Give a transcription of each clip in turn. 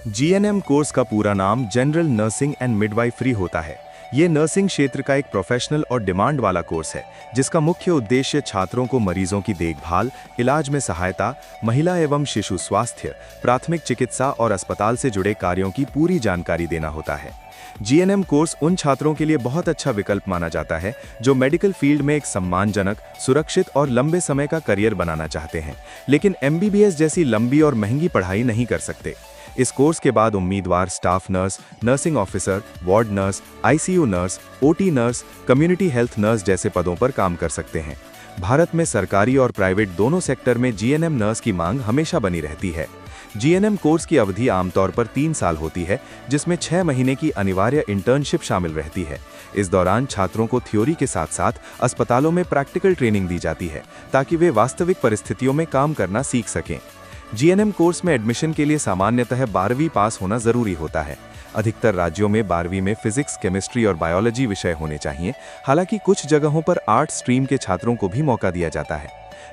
GNM course का पूरा नाम जनरल नर्सिंग एंड मिडवाइफरी होता है। ये नर्सिंग क्षेत्र का एक प्रोफेशनल और डिमांड वाला कोर्स है, जिसका मुख्य उद्देश्य छात्रों को मरीजों की देखभाल, इलाज में सहायता, महिला एवं शिशु स्वास्थ्य, प्राथमिक चिकित्सा और अस्पताल से जुड़े कार्यों की पूरी जानकारी देना होता है। जीएनएम कोर्स उन छात्रों के लिए बहुत अच्छा विकल्प माना जाता है जो मेडिकल फील्ड में एक सम्मानजनक, सुरक्षित और लंबे समय का करियर बनाना चाहते हैं, लेकिन एमबीबीएस जैसी लंबी और महंगी पढ़ाई नहीं कर सकते। इस कोर्स के बाद उम्मीदवार staff nurse, nursing officer, ward nurse, ICU nurse, OT nurse, community health nurse जैसे पदों पर काम कर सकते हैं। भारत में सरकारी और प्राइवेट दोनों सेक्टर में जीएनएम नर्स की मांग हमेशा बनी रहती है। जीएनएम कोर्स की अवधि आमतौर पर 3 साल होती है, जिसमें 6 महीने की अनिवार्य इंटर्नशिप शामिल रहती है। इस दौरान छात्रों को थ्योरी के साथ साथ अस्पतालों में प्रैक्टिकल ट्रेनिंग दी जाती है, ताकि वे वास्तविक परिस्थितियों में काम करना सीख सकें। जीएनएम कोर्स में एडमिशन के लिए सामान्यतः 12वीं पास होना जरूरी होता है। अधिकतर राज्यों में 12वीं में फिजिक्स, केमिस्ट्री और बायोलॉजी विषय होने चाहिए। हालांकि कुछ जगहों पर आर्ट स्ट्रीम के छात्रों को भी मौका दिया जाता है।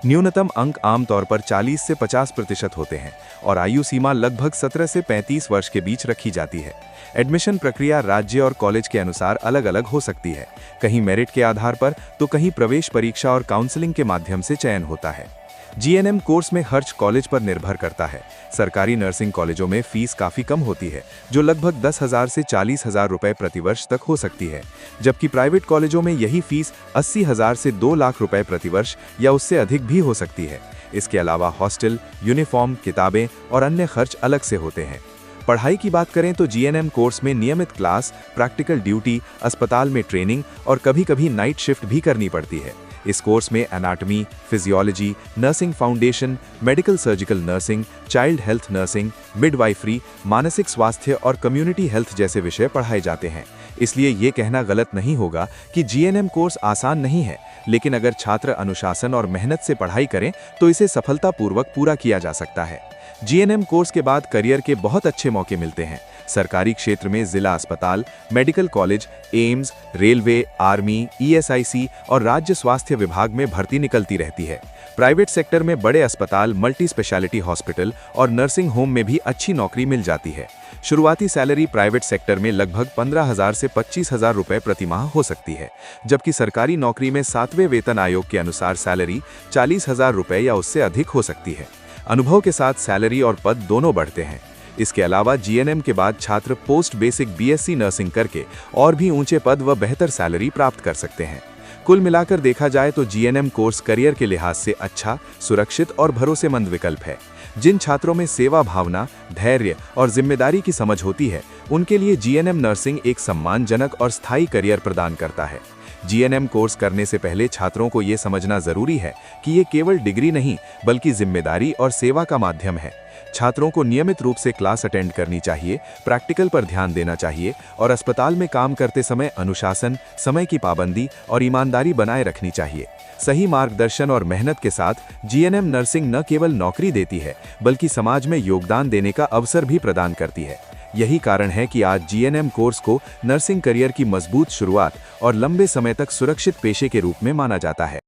न्यूनतम अंक आमतौर पर 40 से 50% होते हैं और आयु सीमा लगभग 17 से 35 वर्ष के बीच रखी जाती है। एडमिशन प्रक्रिया राज्य और कॉलेज के अनुसार अलग अलग हो सकती है। कहीं मेरिट के आधार पर तो कहीं प्रवेश परीक्षा और काउंसलिंग के माध्यम से चयन होता है। जीएनएम कोर्स में खर्च कॉलेज पर निर्भर करता है। सरकारी नर्सिंग कॉलेजों में फीस काफ़ी कम होती है, जो लगभग 10,000 से 40,000 रुपए प्रतिवर्ष तक हो सकती है, जबकि प्राइवेट कॉलेजों में यही फीस 80,000 से 2 लाख रुपए प्रतिवर्ष या उससे अधिक भी हो सकती है। इसके अलावा हॉस्टल, यूनिफॉर्म, किताबें और अन्य खर्च अलग से होते हैं। पढ़ाई की बात करें तो जीएनएम कोर्स में नियमित क्लास, प्रैक्टिकल ड्यूटी, अस्पताल में ट्रेनिंग और कभी-कभी नाइट शिफ्ट भी करनी पड़ती है। इस कोर्स में anatomy, physiology, nursing foundation, medical surgical nursing, child health nursing, midwifery, मानसिक स्वास्थ्य और कम्युनिटी हेल्थ जैसे विषय पढ़ाए जाते हैं। इसलिए ये कहना गलत नहीं होगा कि जीएनएम कोर्स आसान नहीं है, लेकिन अगर छात्र अनुशासन और मेहनत से पढ़ाई करें तो इसे सफलतापूर्वक पूरा किया जा सकता है। जीएनएम कोर्स के बाद करियर के बहुत अच्छे मौके मिलते हैं। सरकारी क्षेत्र में जिला अस्पताल, medical college, AIIMS, railway, army, ESIC और राज्य स्वास्थ्य विभाग में भर्ती निकलती रहती है। प्राइवेट सेक्टर में बड़े अस्पताल, मल्टी स्पेशलिटी हॉस्पिटल और नर्सिंग होम में भी अच्छी नौकरी मिल जाती है। शुरुआती सैलरी प्राइवेट सेक्टर में लगभग 15,000 से 25,000 रुपए प्रति माह हो सकती है, जबकि सरकारी नौकरी में 7वें वेतन आयोग के अनुसार सैलरी 40,000 रुपए या उससे अधिक हो सकती है। अनुभव के साथ सैलरी और पद दोनों बढ़ते हैं। इसके अलावा जीएनएम के बाद छात्र पोस्ट बेसिक बीएससी नर्सिंग करके और भी ऊंचे पद व बेहतर सैलरी प्राप्त कर सकते हैं। कुल मिलाकर देखा जाए तो जीएनएम कोर्स करियर के लिहाज से अच्छा, सुरक्षित और भरोसेमंद विकल्प है। जिन छात्रों में सेवा भावना, धैर्य और जिम्मेदारी की समझ होती है, उनके लिए जीएनएम नर्सिंग एक सम्मानजनक और स्थायी करियर प्रदान करता है। जीएनएम कोर्स करने से पहले छात्रों को ये समझना जरूरी है कि ये केवल डिग्री नहीं, बल्कि जिम्मेदारी और सेवा का माध्यम है। छात्रों को नियमित रूप से क्लास अटेंड करनी चाहिए, प्रैक्टिकल पर ध्यान देना चाहिए और अस्पताल में काम करते समय अनुशासन, समय की पाबंदी और ईमानदारी बनाए रखनी चाहिए। सही मार्गदर्शन और मेहनत के साथ जीएनएम नर्सिंग न केवल नौकरी देती है, बल्कि समाज में योगदान देने का अवसर भी प्रदान करती है। यही कारण है कि आज जीएनएम कोर्स को नर्सिंग करियर की मजबूत शुरुआत और लंबे समय तक सुरक्षित पेशे के रूप में माना जाता है।